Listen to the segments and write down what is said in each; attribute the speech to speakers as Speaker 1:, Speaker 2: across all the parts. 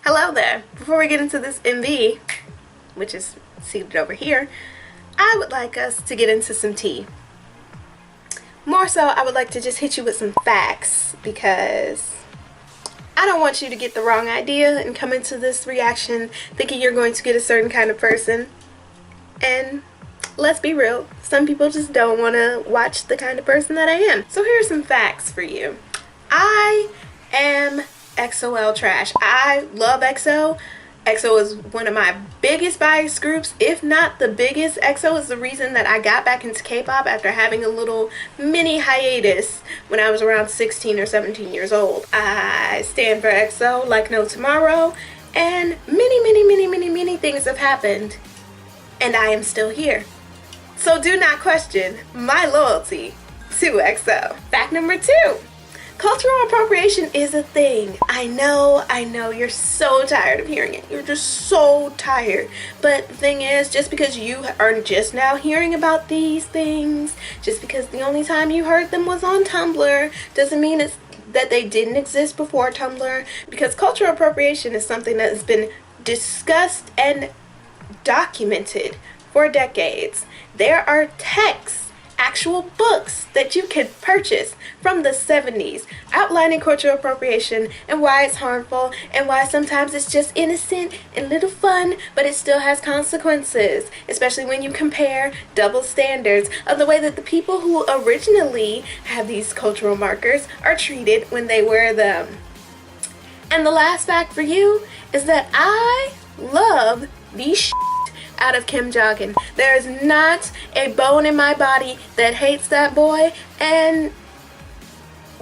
Speaker 1: Hello there. Before we get into this MV, which is seated over here, I would like us to get into some tea. More so, I would like to just hit you with some facts because I don't want you to get the wrong idea and come into this reaction thinking you're going to get a certain kind of person. And let's be real, some people just don't want to watch the kind of person that I am. So here are some facts for you. I am EXO trash. I love EXO. EXO is one of my biggest bias groups, if not the biggest. EXO is the reason that I got back into K-pop after having a little mini hiatus when I was around 16 or 17 years old. I stand for EXO like no tomorrow, and many things have happened, and I am still here. So do not question my loyalty to EXO. Fact number 2. Cultural appropriation is a thing. I know, you're so tired of hearing it. You're just so tired. But the thing is, just because you are just now hearing about these things, just because the only time you heard them was on Tumblr, doesn't mean that they didn't exist before Tumblr. Because cultural appropriation is something that has been discussed and documented for decades. There are texts, actual books that you can purchase from the 70s outlining cultural appropriation and why it's harmful and why sometimes it's just innocent and little fun, but it still has consequences, especially when you compare double standards of the way that the people who originally have these cultural markers are treated when they wear them. And the last fact for you is that I love these out of Kim Jong-un. There is not a bone in my body that hates that boy, and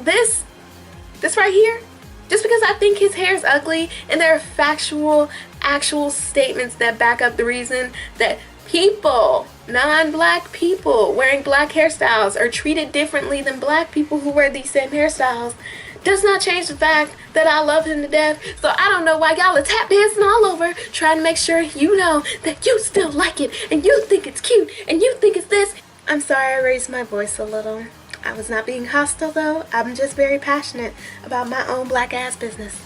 Speaker 1: this right here, just because I think his hair is ugly, and there are actual statements that back up the reason that people, non-black people wearing black hairstyles are treated differently than black people who wear these same hairstyles, does not change the fact that I love him to death. So I don't know why y'all are tap dancing all over trying to make sure you know that you still like it and you think it's cute and you think it's this. I'm sorry I raised my voice a little. I was not being hostile though. I'm just very passionate about my own black ass business.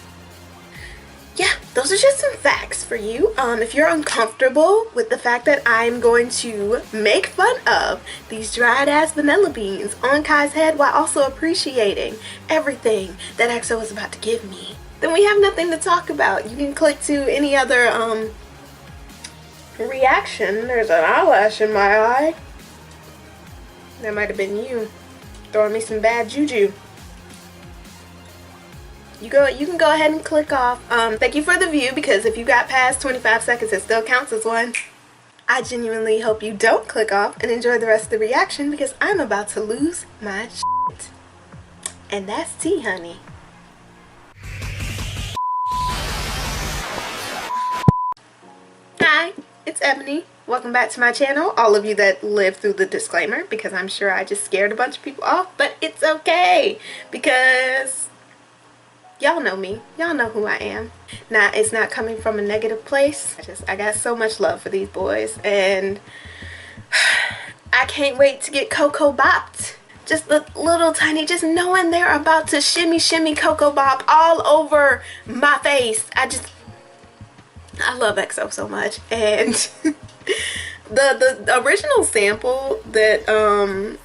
Speaker 1: Yeah, those are just some facts for you. If you're uncomfortable with the fact that I'm going to make fun of these dried ass vanilla beans on Kai's head while also appreciating everything that EXO is about to give me, then we have nothing to talk about. You can click to any other reaction. There's an eyelash in my eye. That might have been you throwing me some bad juju. You can go ahead and click off. Thank you for the view, because if you got past 25 seconds, it still counts as one. I genuinely hope you don't click off and enjoy the rest of the reaction, because I'm about to lose my shit. And that's tea, honey. Hi, it's Ebony. Welcome back to my channel. All of you that lived through the disclaimer, because I'm sure I just scared a bunch of people off, but it's okay, because y'all know me. Y'all know who I am. Now, it's not coming from a negative place. I got so much love for these boys, and I can't wait to get Coco bopped. Just the little tiny, just knowing they're about to shimmy Coco bop all over my face. I love EXO so much. And the original sample that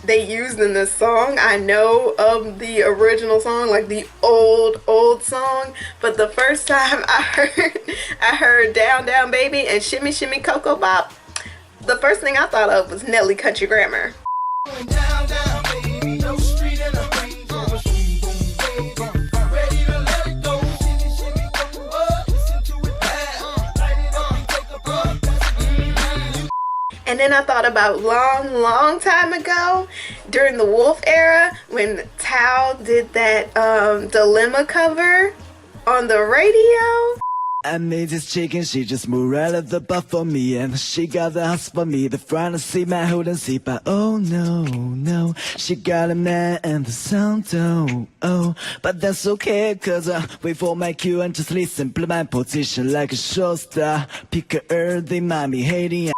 Speaker 1: they used in this song, I know of the original song, like the old song, but the first time I heard Down Down Baby and Shimmy Shimmy Coco Bop, the first thing I thought of was Nelly Country Grammar. And then I thought about long time ago, during the Wolf era, when Tao did that Dilemma cover on the radio.
Speaker 2: I made this chicken, she just moved right up the butt for me, and she got the house for me, the front to see my hood and see, but oh no, she got a man and the sound oh, but that's okay, cause I wait for my cue and just listen, play my position like a show star, pick a earthy mommy hating.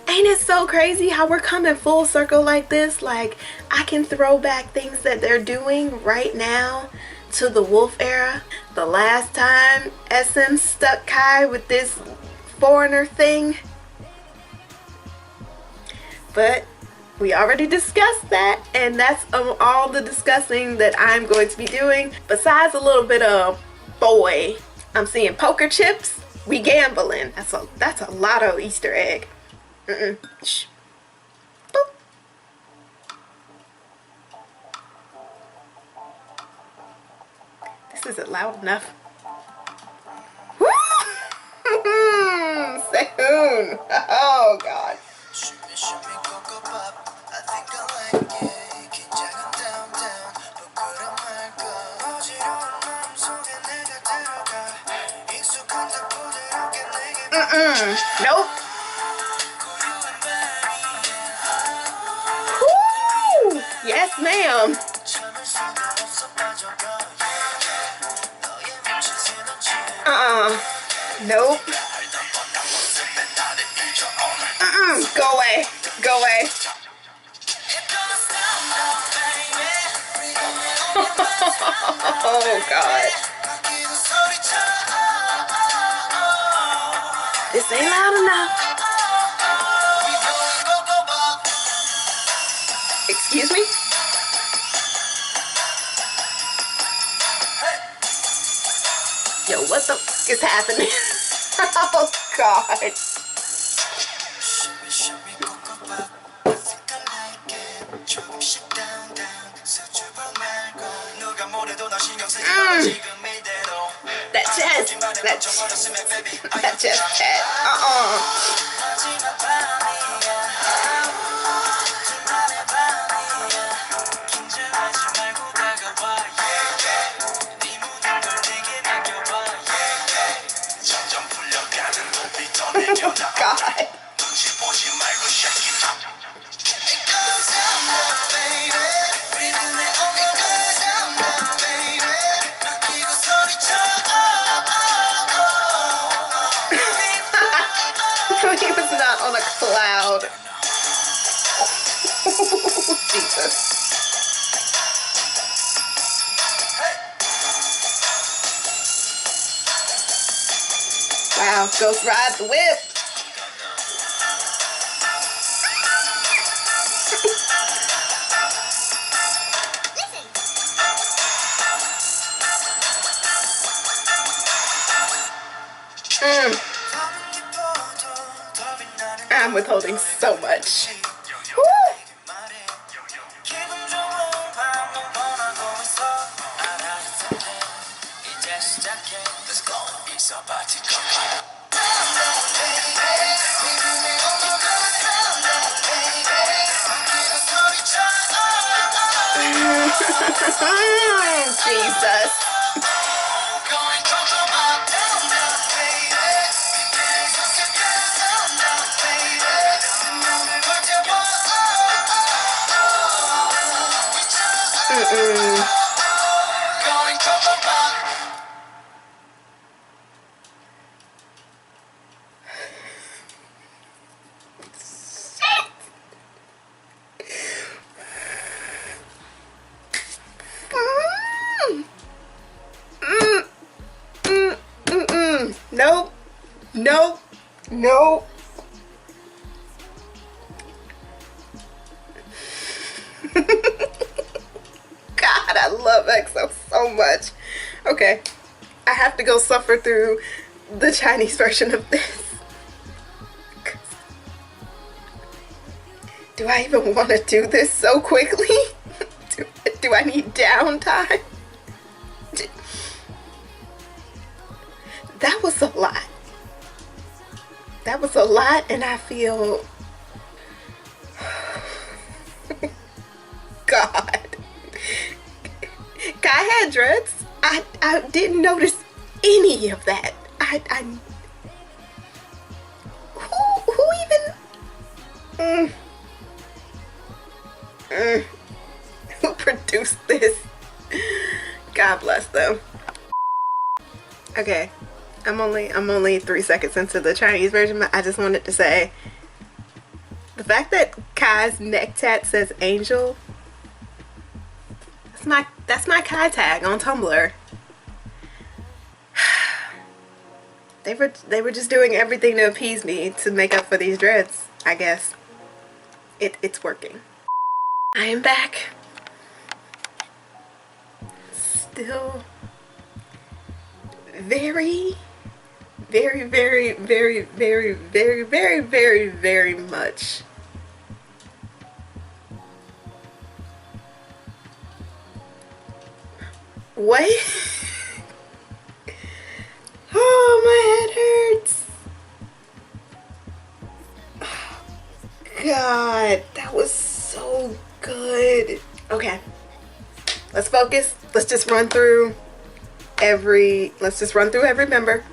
Speaker 1: Ain't it so crazy how we're coming full circle like this? Like, I can throw back things that they're doing right now to the Wolf era. The last time SM stuck Kai with this foreigner thing. But we already discussed that, and that's all the discussing that I'm going to be doing. Besides a little bit of boy, I'm seeing poker chips. We gambling. That's a lotto Easter egg. Shh. Boop. This isn't loud enough. Woo! Soon. Oh God. Nope. Woo! Yes, ma'am. Nope. Go away. Go away. Oh God. This ain't loud enough. Excuse me? Yo, what the f is happening? Oh God. That chest. That chest chat. God. He was not on a cloud. Jesus. Wow, Ghost ride the whip. I'm withholding so much. Woo! Jesus. Nope. Nope. Nope. God, I love EXO so much. Okay, I have to go suffer through the Chinese version of this. Do I even want to do this so quickly? Do I need downtime? That was a lot. That was a lot, and I feel... God. Kai had dreads. I didn't notice any of that. Who even... Who produced this? God bless them. Okay. I'm only 3 seconds into the Chinese version, but I just wanted to say the fact that Kai's neck tat says angel, my Kai tag on Tumblr. They were just doing everything to appease me to make up for these dreads, I guess. It's working. I am back. Still very, very, very, very, very, very, very, very, very much what? Oh, my head hurts. God, that was so good. Okay, let's focus. Let's just run through every member.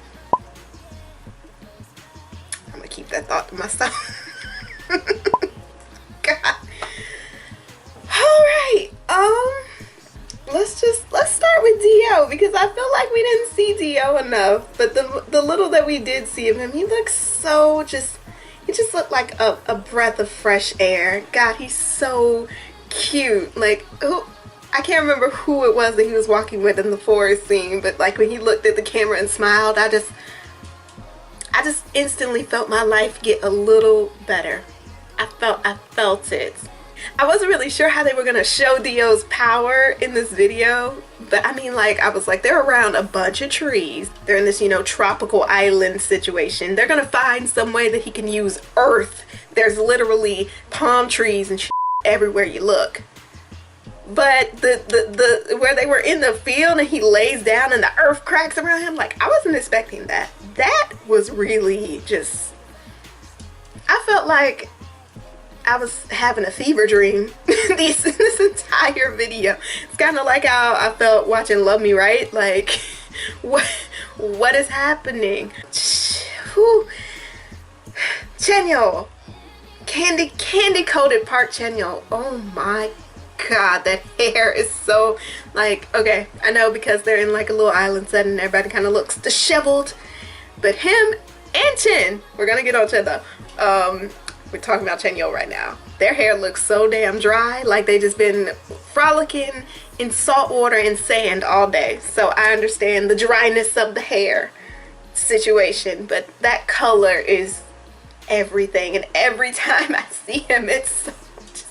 Speaker 1: I'm gonna keep that thought to myself. God. All right. Let's start with Dio, because I feel like we didn't see Dio enough. But the little that we did see of him, he looks so he just looked like a breath of fresh air. God, he's so cute. Like, I can't remember who it was that he was walking with in the forest scene, but like when he looked at the camera and smiled, I just instantly felt my life get a little better. I felt it. I wasn't really sure how they were gonna show Dio's power in this video, but I mean, like, I was like, they're around a bunch of trees. They're in this, you know, tropical island situation. They're gonna find some way that he can use earth. There's literally palm trees and shit everywhere you look. But the where they were in the field and he lays down and the earth cracks around him, like, I wasn't expecting that. That was really just, I felt like I was having a fever dream this entire video. It's kind of like how I felt watching Love Me Right. Like, what is happening? Whew. Chenyo, candy coated Park Chenyo. Oh my God, that hair is so, like, okay, I know because they're in like a little island setting, everybody kind of looks disheveled, but him and Chen, we're gonna get on Chen though. We're talking about Chenyo right now. Their hair looks so damn dry, like they just been frolicking in salt water and sand all day. So I understand the dryness of the hair situation, but that color is everything. And every time I see him, it's so just,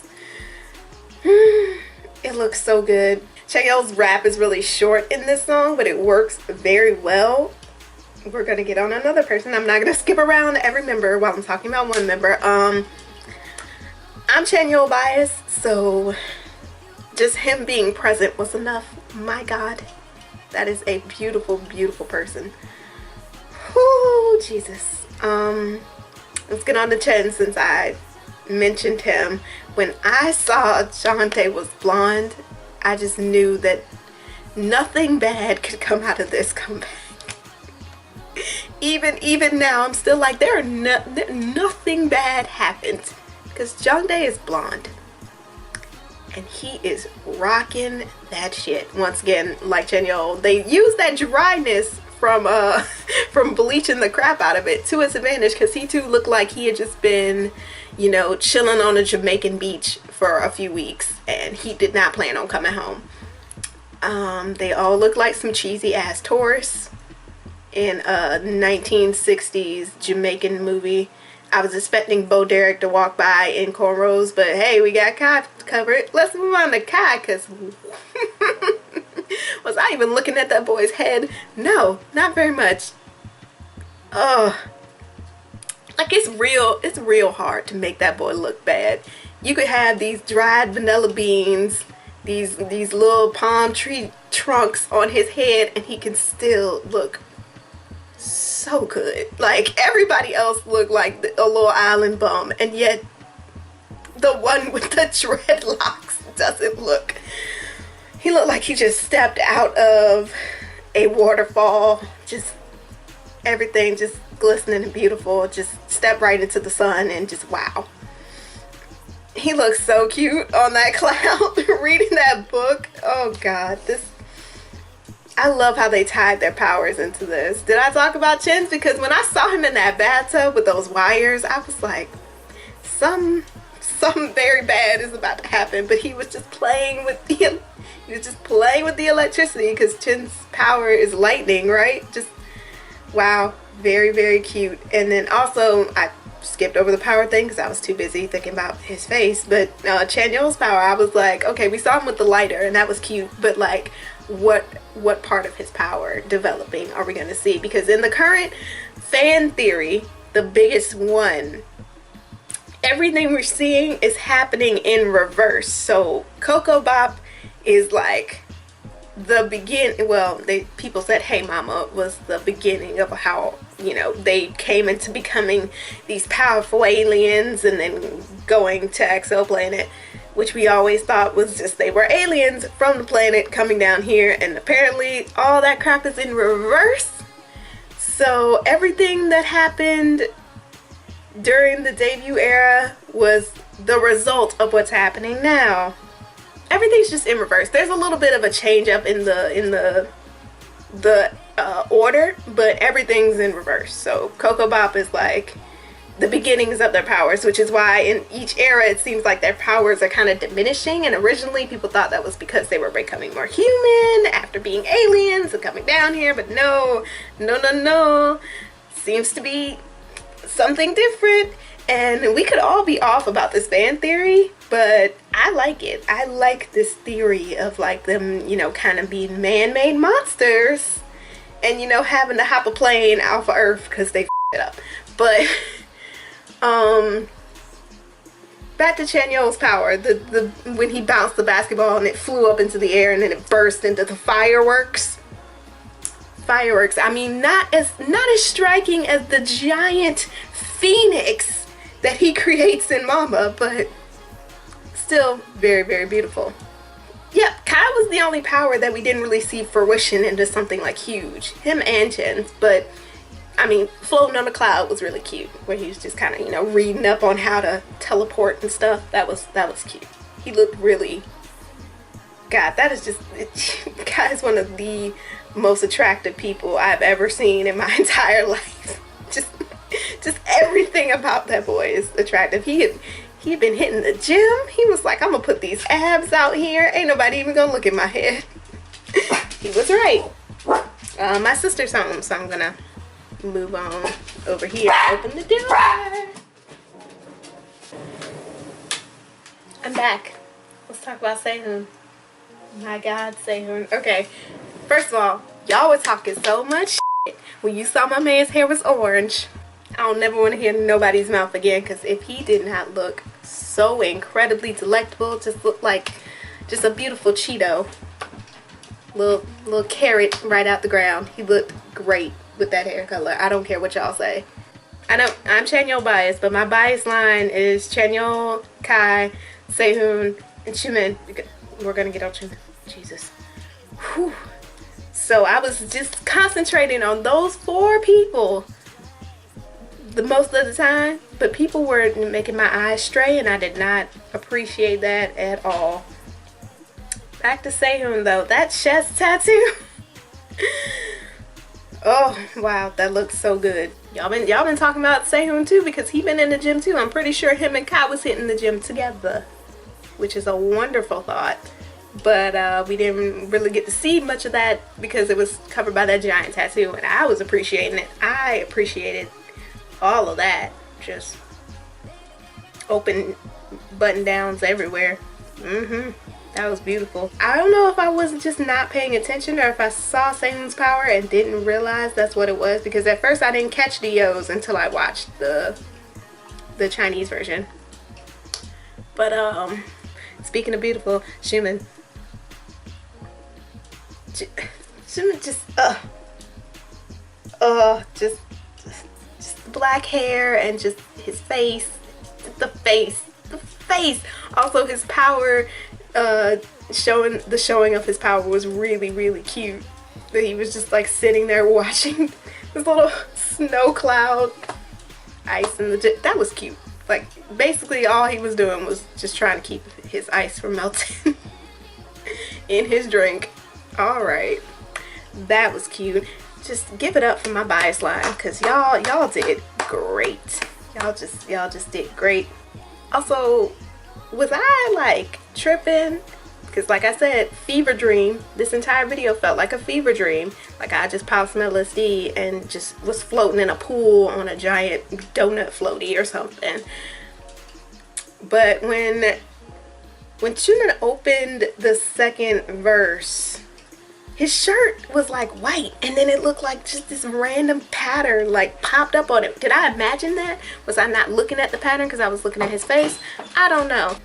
Speaker 1: it looks so good. Chenyo's rap is really short in this song, but it works very well. We're gonna get on another person. I'm not gonna skip around every member while I'm talking about one member. I'm Chenyo biased, so just him being present was enough. My God, that is a beautiful, beautiful person. Oh, Jesus. Let's get on to Chen since I mentioned him. When I saw Jante was blonde, I just knew that nothing bad could come out of this comeback. Even now, I'm still like, nothing bad happened, because Jongdae is blonde and he is rocking that shit. Once again, like Chenyo, they use that dryness from from bleaching the crap out of it to his advantage, because he too looked like he had just been, you know, chilling on a Jamaican beach for a few weeks and he did not plan on coming home. They all look like some cheesy ass tourists in a 1960s Jamaican movie. I was expecting Bo Derek to walk by in cornrows, but hey, we got Kai covered. Let's move on to Kai, because was I even looking at that boy's head? No, not very much. Like, it's real hard to make that boy look bad. You could have these dried vanilla beans, these little palm tree trunks on his head, and he can still look so good. Like, everybody else looked like a little island bum, and yet the one with the dreadlocks doesn't look. He looked like he just stepped out of a waterfall. Just everything just glistening and beautiful. Just stepped right into the sun and just wow. He looks so cute on that cloud reading that book. Oh God, I love how they tied their powers into this. Did I talk about Chen's? Because when I saw him in that bathtub with those wires, I was like, something very bad is about to happen. But he was just playing with him. He He's just playing with the electricity because Chin's power is lightning, right? Just, wow. Very, very cute. And then also, I skipped over the power thing because I was too busy thinking about his face. But Chanyeol's power, I was like, okay, we saw him with the lighter and that was cute. But like, what part of his power developing are we going to see? Because in the current fan theory, the biggest one, everything we're seeing is happening in reverse. So Coco Bop is like the people said Hey Mama was the beginning of how, you know, they came into becoming these powerful aliens and then going to exoplanet, which we always thought was just they were aliens from the planet coming down here, and apparently all that crap is in reverse. So everything that happened during the debut era was the result of what's happening now. Everything's just in reverse. There's a little bit of a change up in the order, but everything's in reverse. So Coco Bop is like the beginnings of their powers, which is why in each era it seems like their powers are kind of diminishing. And originally people thought that was because they were becoming more human after being aliens and coming down here, but no. Seems to be something different. And we could all be off about this fan theory, but I like it. I like this theory of like them, you know, kind of being man-made monsters and, you know, having to hop a plane off of Earth because they f***ed it up. But back to Chanyeol's power, the when he bounced the basketball and it flew up into the air and then it burst into the fireworks. I mean, not as striking as the giant phoenix that he creates in Mama, but still very, very beautiful. Yep, Kai was the only power that we didn't really see fruition into something like huge. Him and Chin's, but I mean, floating on a cloud was really cute, where he was just kind of, you know, reading up on how to teleport and stuff. That was cute. He looked really, God, that is just, Kai's one of the most attractive people I've ever seen in my entire life. Just everything about that boy is attractive. He had been hitting the gym. He was like, I'm gonna put these abs out here. Ain't nobody even gonna look at my head. He was right. My sister's home, so I'm gonna move on over here. Open the door. I'm back. Let's talk about Sehun. My God, Sehun. Okay, first of all, y'all were talking so much shit when you saw my man's hair was orange. I don't never want to hear nobody's mouth again, because if he did not look so incredibly delectable, just looked like just a beautiful Cheeto. Little carrot right out the ground. He looked great with that hair color. I don't care what y'all say. I know I'm Chanyeol biased, but my bias line is Chanyeol, Kai, Sehun, and Chumin. We're gonna get on Chumin. Jesus. Whew. So I was just concentrating on those 4 people the most of the time, but people were making my eyes stray and I did not appreciate that at all. Back to Sehun though, that chest tattoo. Oh wow, that looks so good. Y'all been talking about Sehun too, because he been in the gym too. I'm pretty sure him and Kai was hitting the gym together, which is a wonderful thought. But we didn't really get to see much of that because it was covered by that giant tattoo, and I was appreciating it. I appreciated all of that. Just open button downs everywhere. That was beautiful. I don't know if I was just not paying attention or if I saw Sehun's power and didn't realize that's what it was, because at first I didn't catch the O's until I watched the Chinese version. But speaking of beautiful, Chumin just black hair and just his face, the face. Also his power, showing of his power was really, really cute. That he was just like sitting there watching this little snow cloud, ice in the that was cute. Like basically all he was doing was just trying to keep his ice from melting in his drink. All right, that was cute. Just give it up for my bias line, because y'all did great. Y'all just did great. Also, was I like tripping Because like I said, fever dream. This entire video felt like a fever dream. Like I just popped some LSD and just was floating in a pool on a giant donut floaty or something. But when Chunin opened the second verse, his shirt was like white, and then it looked like just this random pattern like popped up on it. Did I imagine that? Was I not looking at the pattern because I was looking at his face? I don't know.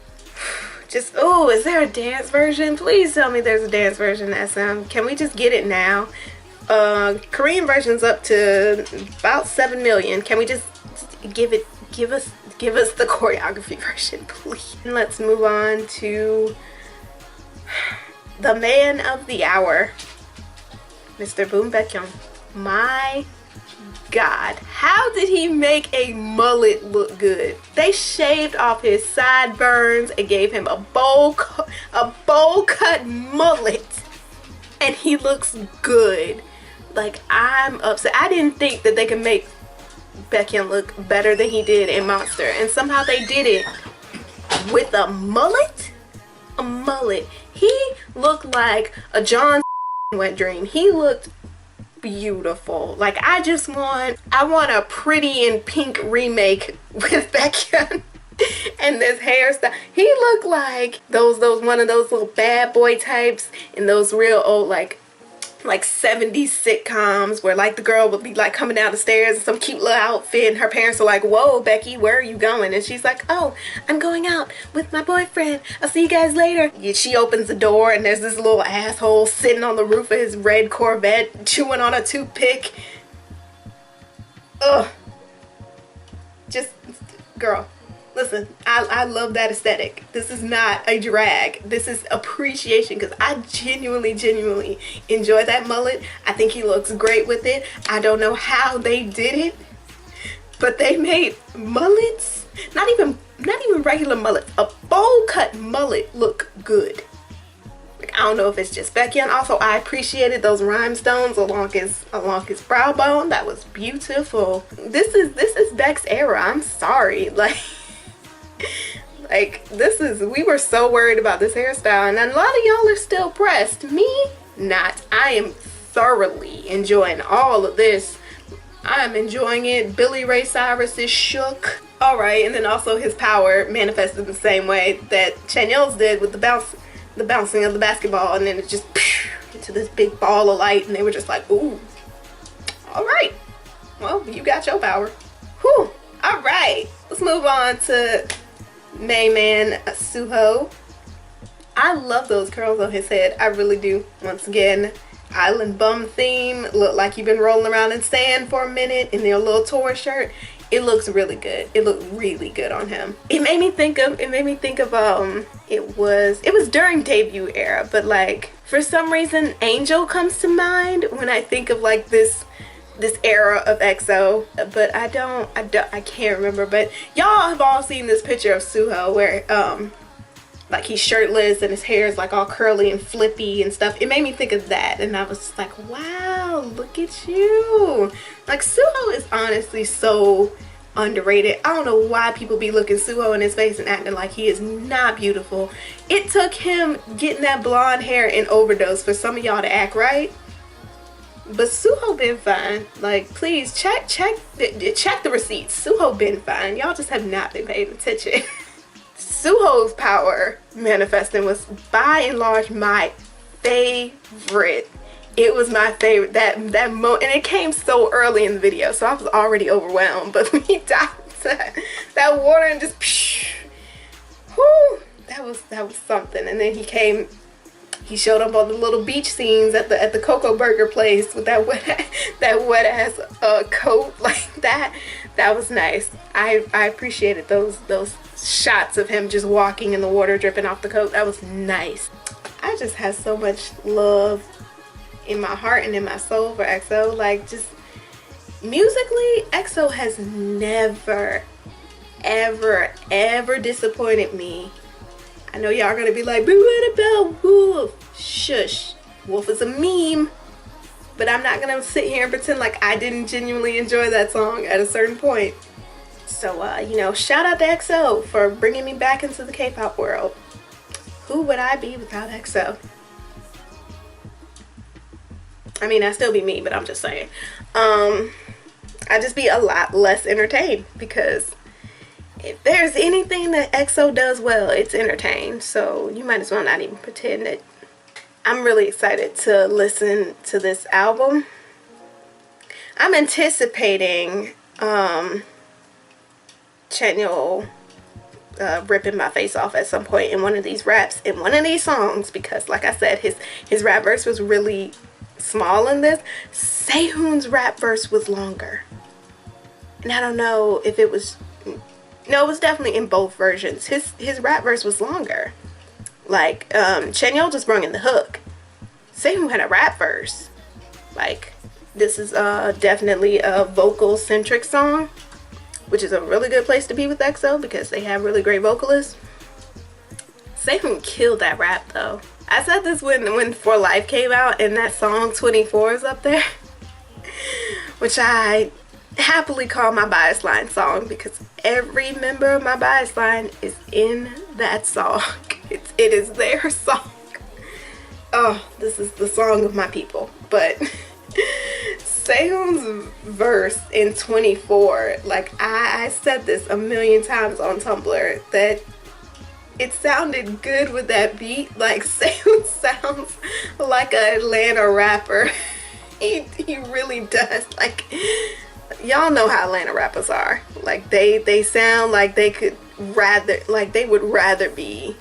Speaker 1: Just, oh, is there a dance version? Please tell me there's a dance version, SM. Can we just get it now? Korean version's up to about 7 million. Can we just give us the choreography version, please? And let's move on to the man of the hour, Mr. Boom Baekhyun. My God, how did he make a mullet look good? They shaved off his sideburns and gave him a bowl cut mullet, and he looks good. Like, I'm upset. I didn't think that they could make Baekhyun look better than he did in Monster, and somehow they did it with a mullet. A mullet. He looked like a John wet dream. He looked beautiful. Like, I want a Pretty in Pink remake with Baekhyun and this hairstyle. He looked like one of those little bad boy types in those real old like 70s sitcoms where like the girl would be like coming down the stairs in some cute little outfit and her parents are like, whoa, Becky, where are you going? And she's like, oh, I'm going out with my boyfriend. I'll see you guys later. She opens the door and there's this little asshole sitting on the roof of his red Corvette chewing on a toothpick. Ugh. Just, girl. Listen, I love that aesthetic. This is not a drag. This is appreciation because I genuinely enjoy that mullet. I think he looks great with it. I don't know how they did it, but they made mullets, not even regular mullets, a bowl cut mullet look good. Like, I don't know if it's just Baekhyun. Also, I appreciated those rhinestones along his brow bone. That was beautiful. This is Beck's era. I'm sorry. We were so worried about this hairstyle, and a lot of y'all are still pressed. Me, not. I am thoroughly enjoying all of this. I'm enjoying it. Billy Ray Cyrus is shook. Alright, and then also his power manifested the same way that Chanyeol's did with the bouncing of the basketball, and then it just into this big ball of light, and they were just like, ooh. Alright. Well, you got your power. Whew. Alright. Let's move on to main man Suho. I love those curls on his head. I really do. Once again, island bum theme. Look like you've been rolling around in sand for a minute in their little tour shirt. It looks really good. It looked really good on him. It made me think of it was during debut era, but like for some reason Angel comes to mind when I think of like this era of EXO, but I can't remember. But y'all have all seen this picture of Suho where like he's shirtless and his hair is like all curly and flippy and stuff. It made me think of that, and I was just like, wow, look at you. Like, Suho is honestly so underrated. I don't know why people be looking Suho in his face and acting like he is not beautiful. It took him getting that blonde hair in Overdose for some of y'all to act right. But Suho been fine. Like, please check the receipts. Suho been fine. Y'all just have not been paying attention. Suho's power manifesting was by and large my favorite. It was my favorite, that moment, and it came so early in the video, so I was already overwhelmed. But when he dived that water and just, whoo, that was something. And then he showed up on the little beach scenes at the Coco Burger place with that wet ass coat like that. That was nice. I appreciated those shots of him just walking in the water dripping off the coat. That was nice. I just have so much love in my heart and in my soul for EXO. Like, just musically, EXO has never ever disappointed me. I know y'all are gonna be like, but what about Wolf? Shush. Wolf is a meme. But I'm not gonna sit here and pretend like I didn't genuinely enjoy that song at a certain point. So, shout out to EXO for bringing me back into the K-pop world. who would I be without EXO? I mean, I still be me, but I'm just saying. I'd just be a lot less entertained, because if there's anything that EXO does well, it's entertain. So you might as well not even pretend that. I'm really excited to listen to this album. I'm anticipating Chanyeol ripping my face off at some point in one of these raps, in one of these songs, because like I said, his rap verse was really small in this. Sehun's rap verse was longer, and I don't know if it was, no, it was definitely in both versions. His rap verse was longer. Like, Chanyeol just brought in the hook. Sehun had a rap verse. Like, this is definitely a vocal centric song, which is a really good place to be with EXO because they have really great vocalists. Sehun killed that rap though. I said this when For Life came out, and that song 24 is up there, which I happily call my bias line song, because every member of my bias line is in that song. It is their song. Oh, this is the song of my people. But Sehun's verse in 24, like I said this a million times on Tumblr, that it sounded good with that beat. Like, Sehun sounds like an Atlanta rapper. He really does. Like, y'all know how Atlanta rappers are. Like, they sound like they would rather be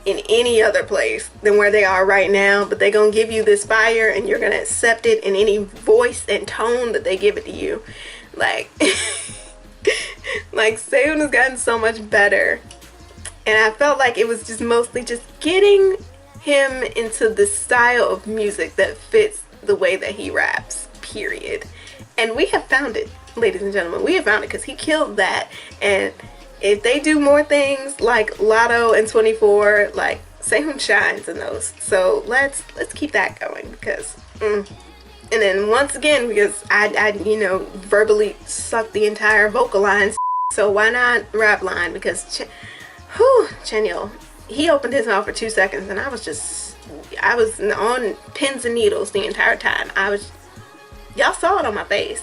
Speaker 1: in any other place than where they are right now, but they gonna give you this fire and you're gonna accept it in any voice and tone that they give it to you. Like, like Sehun has gotten so much better, and I felt like it was just mostly just getting him into the style of music that fits the way that he raps, period. And we have found it, ladies and gentlemen. We have found it, because he killed that. And if they do more things like Lotto and 24, like, Sehun shines in those. So let's keep that going, because and then once again, because I verbally sucked the entire vocal lines, so why not rap line? Because Chanyeol, he opened his mouth for 2 seconds, and I was on pins and needles the entire time. Y'all saw it on my face.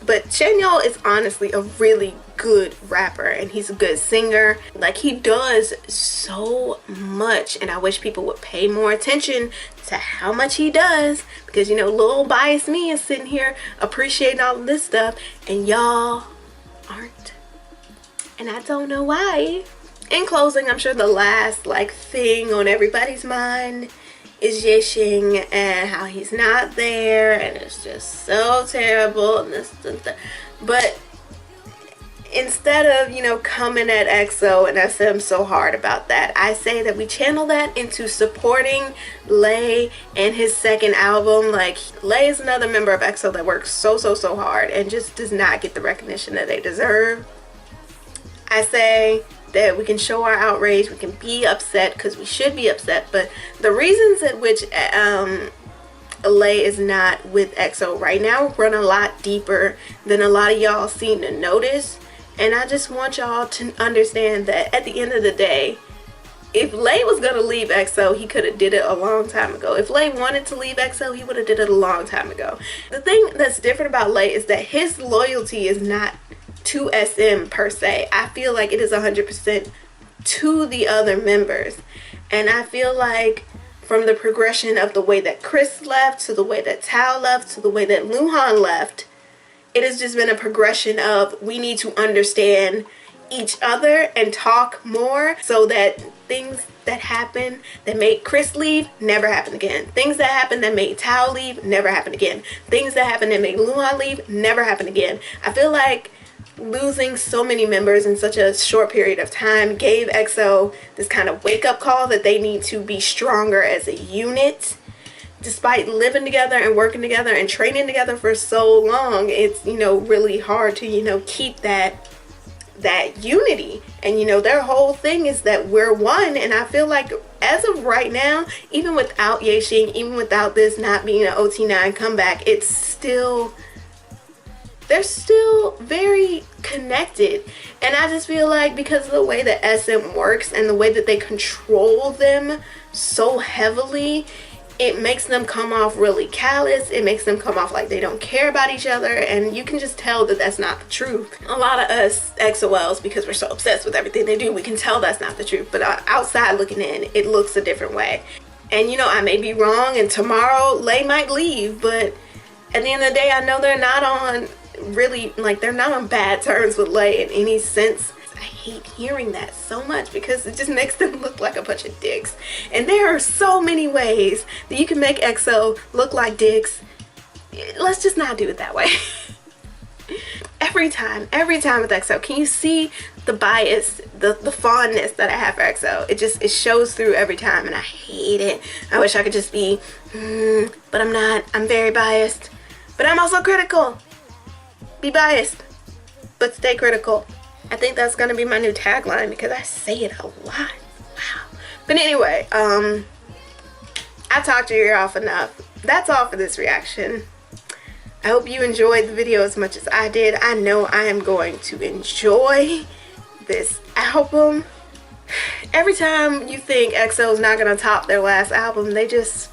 Speaker 1: But Chanyeol is honestly a really good rapper, and he's a good singer. Like, he does so much, and I wish people would pay more attention to how much he does, because, little biased me is sitting here appreciating all of this stuff, and y'all aren't. And I don't know why. In closing, I'm sure the last thing on everybody's mind is Yexing and how he's not there, and it's just so terrible, and this and that. But instead of coming at EXO and SM so hard about that, I say that we channel that into supporting Lay and his second album. Like, Lay is another member of EXO that works so hard and just does not get the recognition that they deserve. I say that we can show our outrage, we can be upset, because we should be upset, but the reasons at which Lay is not with EXO right now run a lot deeper than a lot of y'all seem to notice. And I just want y'all to understand that at the end of the day, if Lay was gonna leave EXO, he could have did it a long time ago. If Lay wanted to leave EXO, he would have did it a long time ago. The thing that's different about Lay is that his loyalty is not to SM per se. I feel like it is 100% to the other members, and I feel like from the progression of the way that Chris left, to the way that Tao left, to the way that Luhan left, it has just been a progression of, we need to understand each other and talk more, so that things that happen that made Chris leave never happen again. Things that happened that made Tao leave never happen again. Things that happened that made Luhan leave never happen again. I feel like losing so many members in such a short period of time gave EXO this kind of wake-up call that they need to be stronger as a unit. Despite living together and working together and training together for so long, it's really hard to keep that unity. And their whole thing is that we're one, and I feel like as of right now, even without Yexing, even without this not being an OT9 comeback, it's still they're still very connected. And I just feel like because of the way that SM works and the way that they control them so heavily, it makes them come off really callous. It makes them come off like they don't care about each other, and you can just tell that that's not the truth. A lot of us EXO-Ls, because we're so obsessed with everything they do, we can tell that's not the truth, but outside looking in, it looks a different way. And you know, I may be wrong, and tomorrow Lay might leave, but at the end of the day, I know they're not on really, like, they're not on bad terms with Lay in any sense. I hate hearing that so much because it just makes them look like a bunch of dicks. And there are so many ways that you can make EXO look like dicks. Let's just not do it that way. Every time with EXO, can you see the bias, the fondness that I have for EXO? It shows through every time, and I hate it. I wish I could just be, but I'm not. I'm very biased. But I'm also critical. Be biased, but stay critical. I think that's gonna be my new tagline because I say it a lot. Wow. But anyway, I talked your ear off enough. That's all for this reaction. I hope you enjoyed the video as much as I did. I know I am going to enjoy this album. Every time you think EXO is not gonna top their last album, they just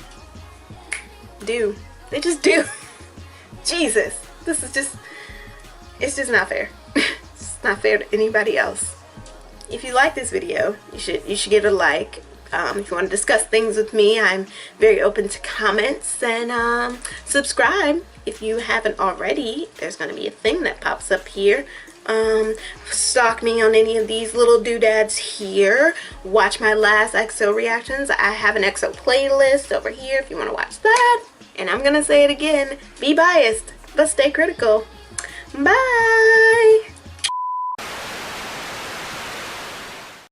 Speaker 1: do. They just do. Jesus, this is just, it's just not fair. Not fair to anybody else. If you like this video, you should give it a like. If you want to discuss things with me, I'm very open to comments, and subscribe if you haven't already. There's going to be a thing that pops up here. Stalk me on any of these little doodads here. Watch my last EXO reactions. I have an EXO playlist over here if you want to watch that. And I'm gonna say it again, be biased, but stay critical. Bye!